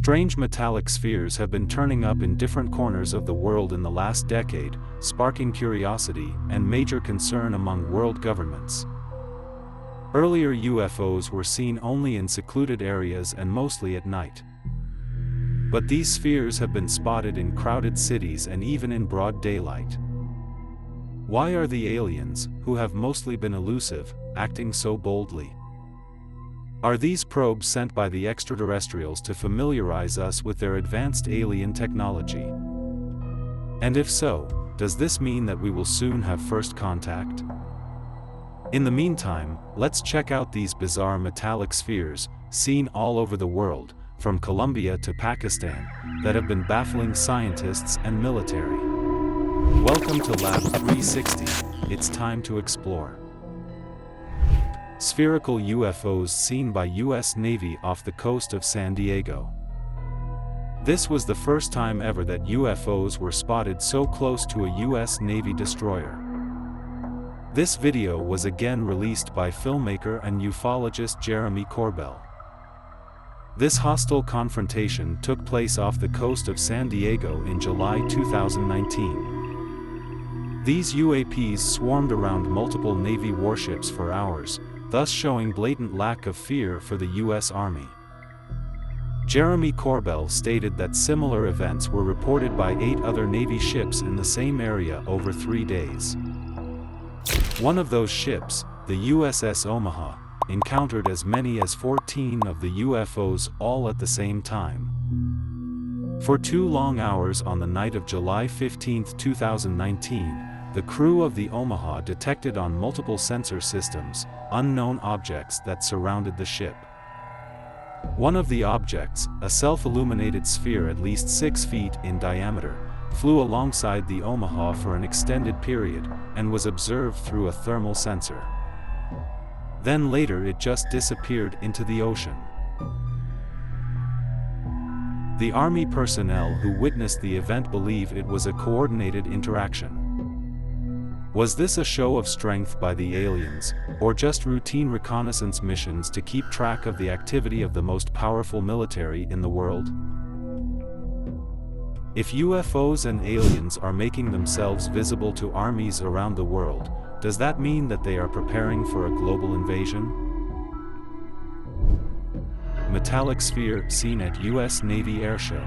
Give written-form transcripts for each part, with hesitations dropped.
Strange metallic spheres have been turning up in different corners of the world in the last decade, sparking curiosity and major concern among world governments. Earlier UFOs were seen only in secluded areas and mostly at night. But these spheres have been spotted in crowded cities and even in broad daylight. Why are the aliens, who have mostly been elusive, acting so boldly? Are these probes sent by the extraterrestrials to familiarize us with their advanced alien technology? And if so, does this mean that we will soon have first contact? In the meantime, let's check out these bizarre metallic spheres, seen all over the world, from Colombia to Pakistan, that have been baffling scientists and military. Welcome to Lab 360, it's time to explore. Spherical UFOs seen by U.S. Navy off the coast of San Diego. This was the first time ever that UFOs were spotted so close to a U.S. Navy destroyer. This video was again released by filmmaker and ufologist Jeremy Corbell. This hostile confrontation took place off the coast of San Diego in July 2019. These UAPs swarmed around multiple Navy warships for hours, thus showing blatant lack of fear for the U.S. Army. Jeremy Corbell stated that similar events were reported by 8 other Navy ships in the same area over 3 days. One of those ships, the USS Omaha, encountered as many as 14 of the UFOs all at the same time. For 2 long hours on the night of July 15, 2019, the crew of the Omaha detected on multiple sensor systems unknown objects that surrounded the ship. One of the objects, a self-illuminated sphere at least 6 feet in diameter, flew alongside the Omaha for an extended period and was observed through a thermal sensor. Then later it just disappeared into the ocean. The Army personnel who witnessed the event believe it was a coordinated interaction. Was this a show of strength by the aliens, or just routine reconnaissance missions to keep track of the activity of the most powerful military in the world? If UFOs and aliens are making themselves visible to armies around the world, does that mean that they are preparing for a global invasion? Metallic sphere seen at U.S. Navy Airshow.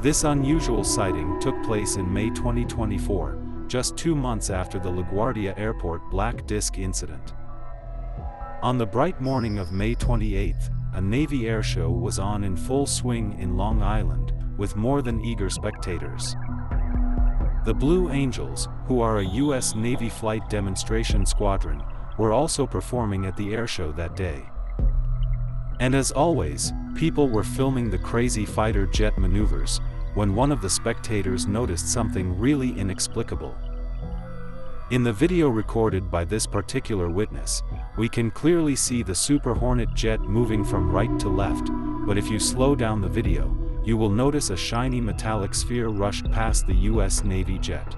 This unusual sighting took place in May 2024, just 2 months after the LaGuardia Airport black disk incident. On the bright morning of May 28, a Navy airshow was on in full swing in Long Island, with more than eager spectators. The Blue Angels, who are a U.S. Navy flight demonstration squadron, were also performing at the airshow that day. And as always, people were filming the crazy fighter jet maneuvers, when one of the spectators noticed something really inexplicable. In the video recorded by this particular witness, we can clearly see the Super Hornet jet moving from right to left, but if you slow down the video, you will notice a shiny metallic sphere rushed past the U.S. Navy jet.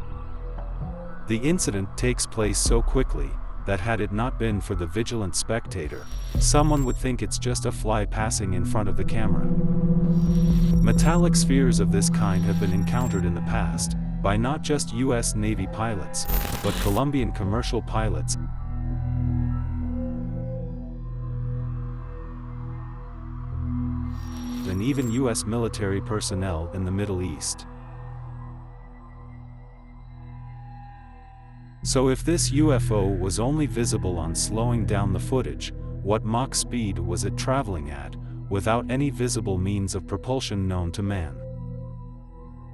The incident takes place so quickly that had it not been for the vigilant spectator, someone would think it's just a fly passing in front of the camera. Metallic spheres of this kind have been encountered in the past, by not just U.S. Navy pilots, but Colombian commercial pilots, and even U.S. military personnel in the Middle East. So if this UFO was only visible on slowing down the footage, what Mach speed was it traveling at, without any visible means of propulsion known to man?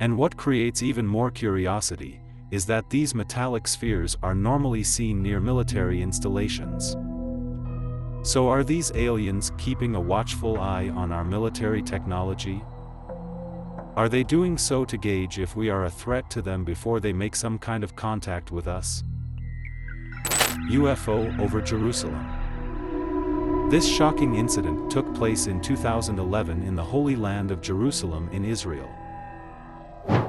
And what creates even more curiosity, is that these metallic spheres are normally seen near military installations. So are these aliens keeping a watchful eye on our military technology? Are they doing so to gauge if we are a threat to them before they make some kind of contact with us? UFO over Jerusalem. This shocking incident took place in 2011 in the Holy Land of Jerusalem in Israel.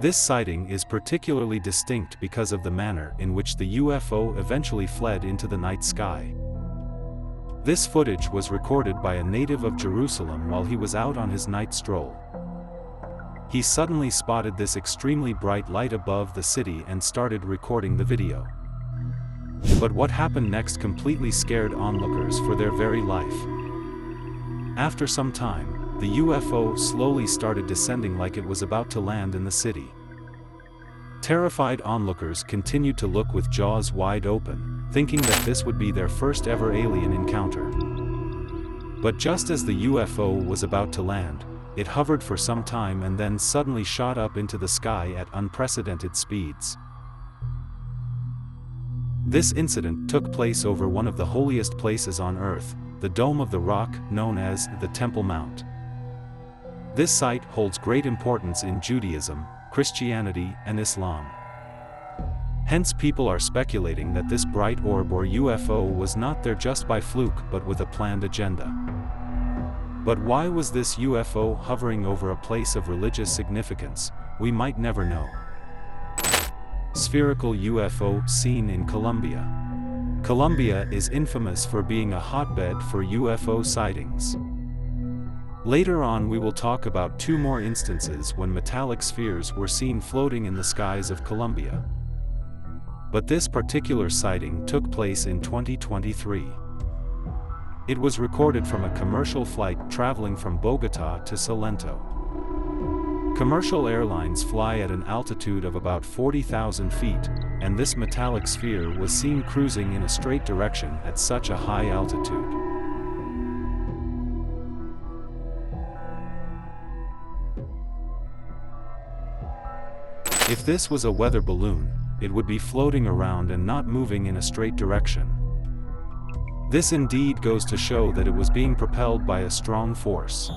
This sighting is particularly distinct because of the manner in which the UFO eventually fled into the night sky. This footage was recorded by a native of Jerusalem while he was out on his night stroll. He suddenly spotted this extremely bright light above the city and started recording the video. But what happened next completely scared onlookers for their very life. After some time, the UFO slowly started descending like it was about to land in the city. Terrified onlookers continued to look with jaws wide open, thinking that this would be their first ever alien encounter. But just as the UFO was about to land, it hovered for some time and then suddenly shot up into the sky at unprecedented speeds. This incident took place over one of the holiest places on Earth, the Dome of the Rock, known as the Temple Mount. This site holds great importance in Judaism, Christianity, and Islam. Hence people are speculating that this bright orb or UFO was not there just by fluke but with a planned agenda. But why was this UFO hovering over a place of religious significance? We might never know. Spherical UFO seen in Colombia. Colombia is infamous for being a hotbed for UFO sightings. Later on we will talk about 2 more instances when metallic spheres were seen floating in the skies of Colombia. But this particular sighting took place in 2023. It was recorded from a commercial flight traveling from Bogota to Salento. Commercial airlines fly at an altitude of about 40,000 feet, and this metallic sphere was seen cruising in a straight direction at such a high altitude. If this was a weather balloon, it would be floating around and not moving in a straight direction. This indeed goes to show that it was being propelled by a strong force.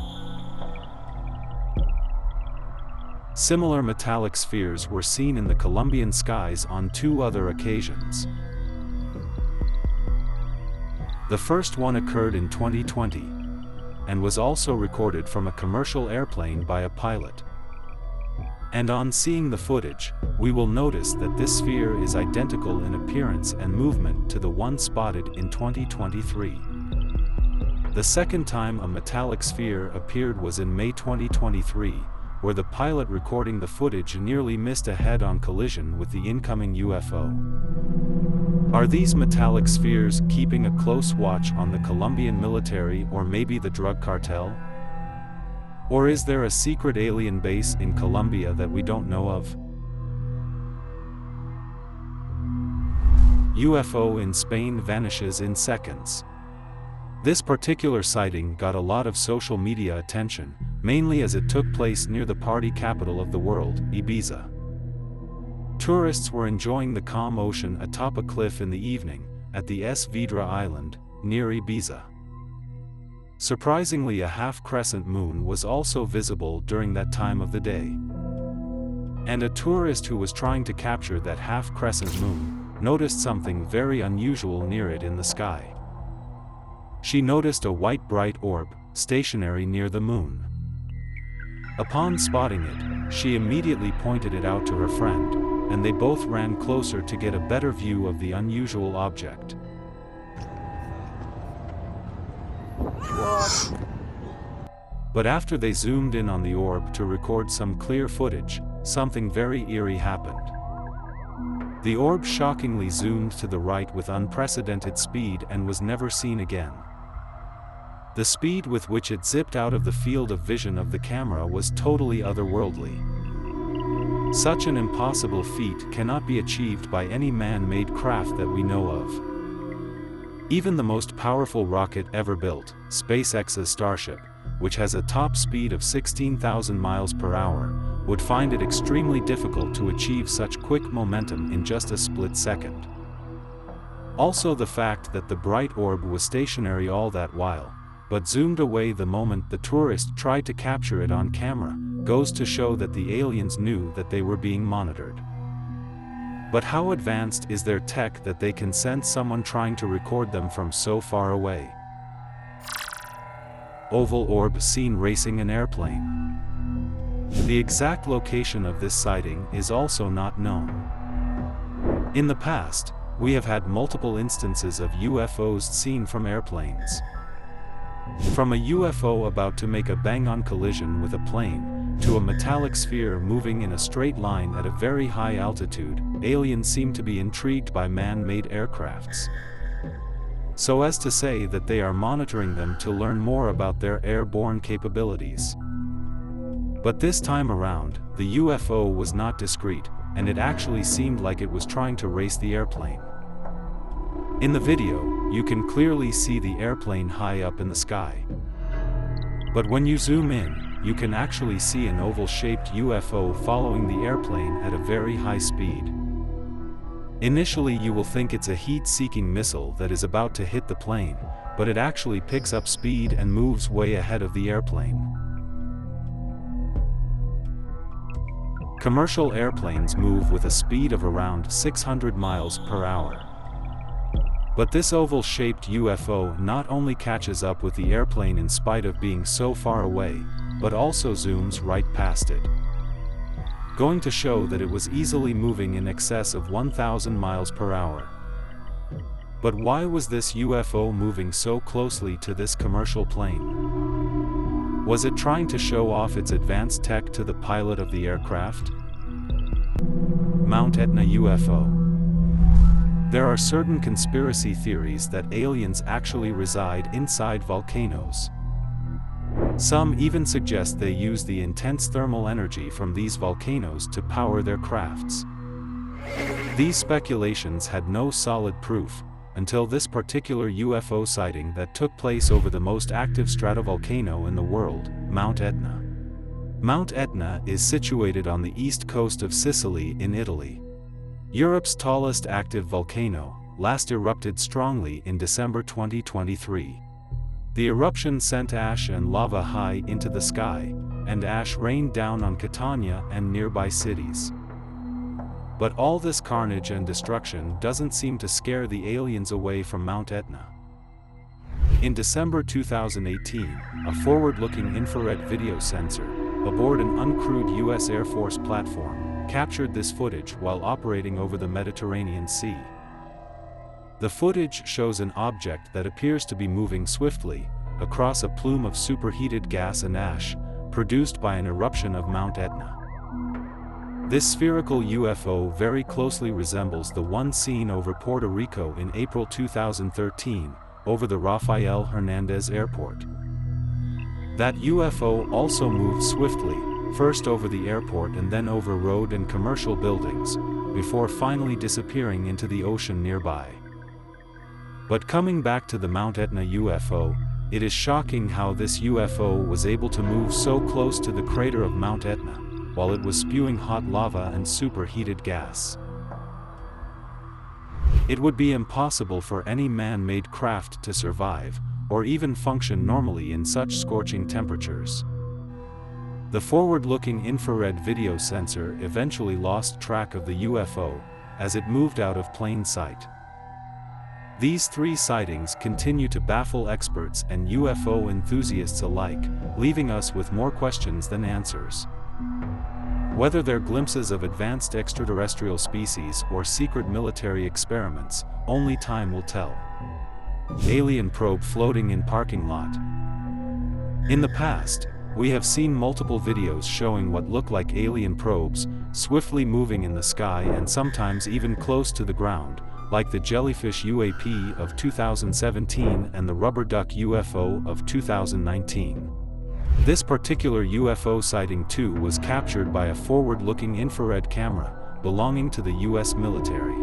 Similar metallic spheres were seen in the Colombian skies on 2 other occasions. The first one occurred in 2020, and was also recorded from a commercial airplane by a pilot. And on seeing the footage, we will notice that this sphere is identical in appearance and movement to the one spotted in 2023. The second time a metallic sphere appeared was in May 2023, where the pilot recording the footage nearly missed a head-on collision with the incoming UFO. Are these metallic spheres keeping a close watch on the Colombian military or maybe the drug cartel? Or is there a secret alien base in Colombia that we don't know of? UFO in Spain vanishes in seconds. This particular sighting got a lot of social media attention, mainly as it took place near the party capital of the world, Ibiza. Tourists were enjoying the calm ocean atop a cliff in the evening, at the S. Vidra Island, near Ibiza. Surprisingly, a half-crescent moon was also visible during that time of the day. And a tourist who was trying to capture that half-crescent moon noticed something very unusual near it in the sky. She noticed a white bright orb, stationary near the moon. Upon spotting it, she immediately pointed it out to her friend, and they both ran closer to get a better view of the unusual object. But after they zoomed in on the orb to record some clear footage, something very eerie happened. The orb shockingly zoomed to the right with unprecedented speed and was never seen again. The speed with which it zipped out of the field of vision of the camera was totally otherworldly. Such an impossible feat cannot be achieved by any man-made craft that we know of. Even the most powerful rocket ever built, SpaceX's Starship, which has a top speed of 16,000 miles per hour, would find it extremely difficult to achieve such quick momentum in just a split second. Also, the fact that the bright orb was stationary all that while, but zoomed away the moment the tourist tried to capture it on camera, goes to show that the aliens knew that they were being monitored. But how advanced is their tech that they can sense someone trying to record them from so far away? Oval orb seen racing an airplane. The exact location of this sighting is also not known. In the past, we have had multiple instances of UFOs seen from airplanes. From a UFO about to make a bang-on collision with a plane, to a metallic sphere moving in a straight line at a very high altitude, aliens seem to be intrigued by man-made aircrafts, so as to say that they are monitoring them to learn more about their airborne capabilities. But this time around, the UFO was not discreet, and it actually seemed like it was trying to race the airplane. In the video, you can clearly see the airplane high up in the sky. But when you zoom in, you can actually see an oval-shaped UFO following the airplane at a very high speed. Initially you will think it's a heat-seeking missile that is about to hit the plane, but it actually picks up speed and moves way ahead of the airplane. Commercial airplanes move with a speed of around 600 miles per hour. But this oval-shaped UFO not only catches up with the airplane in spite of being so far away, but also zooms right past it, going to show that it was easily moving in excess of 1,000 miles per hour. But why was this UFO moving so closely to this commercial plane? Was it trying to show off its advanced tech to the pilot of the aircraft? Mount Etna UFO. There are certain conspiracy theories that aliens actually reside inside volcanoes. Some even suggest they use the intense thermal energy from these volcanoes to power their crafts. These speculations had no solid proof, until this particular UFO sighting that took place over the most active stratovolcano in the world, Mount Etna. Mount Etna is situated on the east coast of Sicily in Italy. Europe's tallest active volcano, last erupted strongly in December 2023. The eruption sent ash and lava high into the sky, and ash rained down on Catania and nearby cities. But all this carnage and destruction doesn't seem to scare the aliens away from Mount Etna. In December 2018, a forward-looking infrared video sensor, aboard an uncrewed US Air Force platform, captured this footage while operating over the Mediterranean Sea. The footage shows an object that appears to be moving swiftly across a plume of superheated gas and ash, produced by an eruption of Mount Etna. This spherical UFO very closely resembles the one seen over Puerto Rico in April 2013, over the Rafael Hernandez Airport. That UFO also moved swiftly, first over the airport and then over road and commercial buildings, before finally disappearing into the ocean nearby. But coming back to the Mount Etna UFO, it is shocking how this UFO was able to move so close to the crater of Mount Etna, while it was spewing hot lava and superheated gas. It would be impossible for any man-made craft to survive, or even function normally in such scorching temperatures. The forward-looking infrared video sensor eventually lost track of the UFO, as it moved out of plain sight. These three sightings continue to baffle experts and UFO enthusiasts alike, leaving us with more questions than answers. Whether they're glimpses of advanced extraterrestrial species or secret military experiments, only time will tell. Alien probe floating in parking lot. In the past, we have seen multiple videos showing what look like alien probes, swiftly moving in the sky and sometimes even close to the ground, like the jellyfish UAP of 2017 and the rubber duck UFO of 2019. This particular UFO sighting too was captured by a forward-looking infrared camera, belonging to the US military.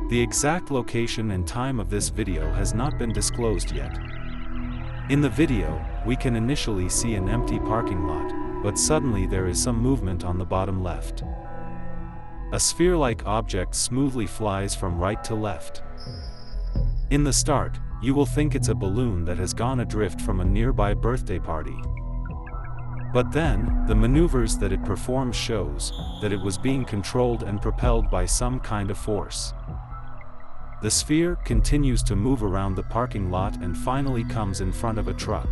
The exact location and time of this video has not been disclosed yet. In the video, we can initially see an empty parking lot, but suddenly there is some movement on the bottom left. A sphere-like object smoothly flies from right to left. In the start, you will think it's a balloon that has gone adrift from a nearby birthday party. But then, the maneuvers that it performs shows that it was being controlled and propelled by some kind of force. The sphere continues to move around the parking lot and finally comes in front of a truck.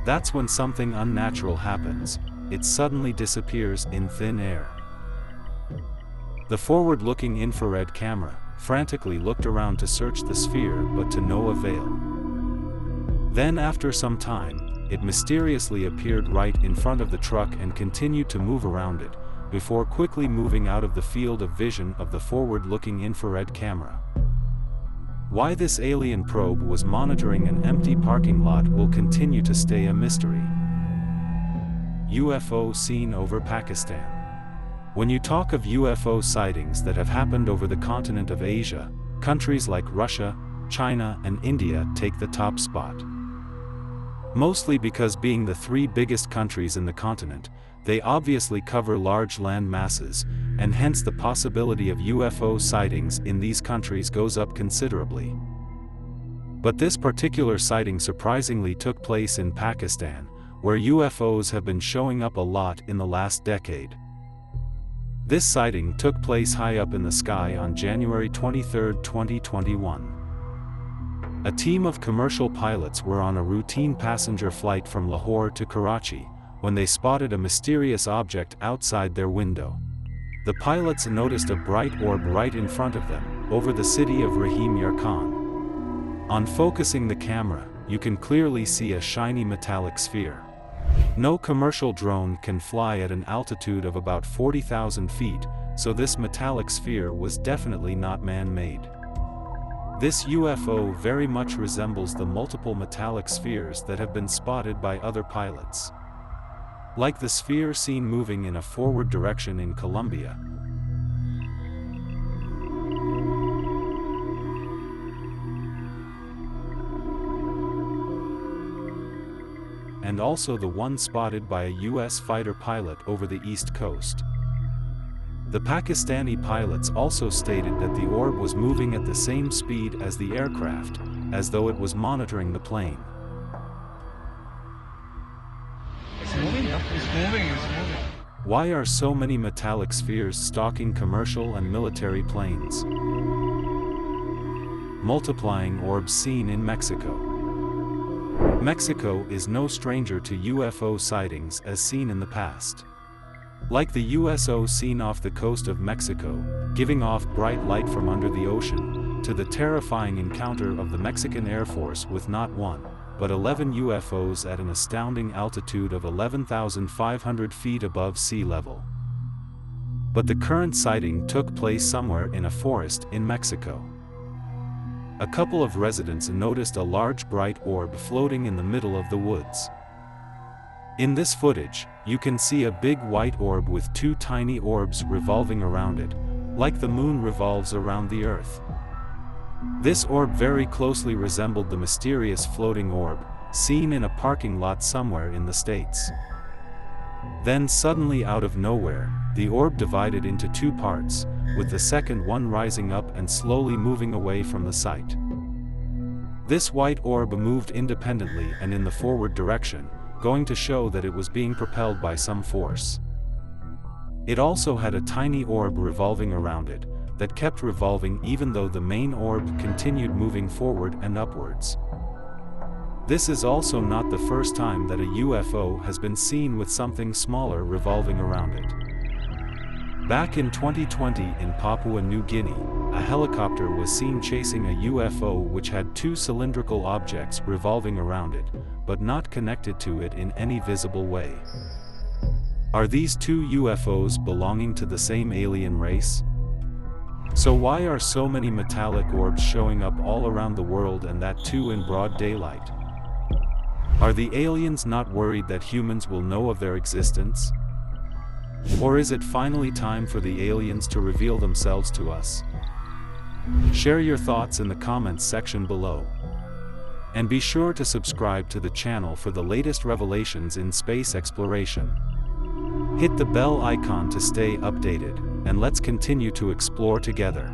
That's when something unnatural happens. It suddenly disappears in thin air. The forward-looking infrared camera frantically looked around to search the sphere, but to no avail. Then after some time, it mysteriously appeared right in front of the truck and continued to move around it, before quickly moving out of the field of vision of the forward-looking infrared camera. Why this alien probe was monitoring an empty parking lot will continue to stay a mystery. UFO seen over Pakistan. When you talk of UFO sightings that have happened over the continent of Asia, countries like Russia, China, and India take the top spot. Mostly because being the three biggest countries in the continent, they obviously cover large land masses, and hence the possibility of UFO sightings in these countries goes up considerably. But this particular sighting surprisingly took place in Pakistan, where UFOs have been showing up a lot in the last decade. This sighting took place high up in the sky on January 23, 2021. A team of commercial pilots were on a routine passenger flight from Lahore to Karachi, when they spotted a mysterious object outside their window. The pilots noticed a bright orb right in front of them, over the city of Rahim Yar Khan. On focusing the camera, you can clearly see a shiny metallic sphere. No commercial drone can fly at an altitude of about 40,000 feet, so this metallic sphere was definitely not man-made. This UFO very much resembles the multiple metallic spheres that have been spotted by other pilots. Like the sphere seen moving in a forward direction in Colombia. And also the one spotted by a US fighter pilot over the East Coast. The Pakistani pilots also stated that the orb was moving at the same speed as the aircraft, as though it was monitoring the plane. It's moving. Why are so many metallic spheres stalking commercial and military planes? Multiplying orbs seen in Mexico. Mexico is no stranger to UFO sightings as seen in the past. Like the USO seen off the coast of Mexico, giving off bright light from under the ocean, to the terrifying encounter of the Mexican Air Force with not one, but 11 UFOs at an astounding altitude of 11,500 feet above sea level. But the current sighting took place somewhere in a forest in Mexico. A couple of residents noticed a large bright orb floating in the middle of the woods. In this footage, you can see a big white orb with two tiny orbs revolving around it, like the moon revolves around the earth. This orb very closely resembled the mysterious floating orb, seen in a parking lot somewhere in the States. Then suddenly out of nowhere, the orb divided into two parts, with the second one rising up and slowly moving away from the site. This white orb moved independently and in the forward direction, going to show that it was being propelled by some force. It also had a tiny orb revolving around it, that kept revolving even though the main orb continued moving forward and upwards. This is also not the first time that a UFO has been seen with something smaller revolving around it. Back in 2020 in Papua New Guinea, a helicopter was seen chasing a UFO which had two cylindrical objects revolving around it, but not connected to it in any visible way. Are these two UFOs belonging to the same alien race? So why are so many metallic orbs showing up all around the world, and that too in broad daylight? Are the aliens not worried that humans will know of their existence? Or is it finally time for the aliens to reveal themselves to us? Share your thoughts in the comments section below. And be sure to subscribe to the channel for the latest revelations in space exploration. Hit the bell icon to stay updated, and let's continue to explore together.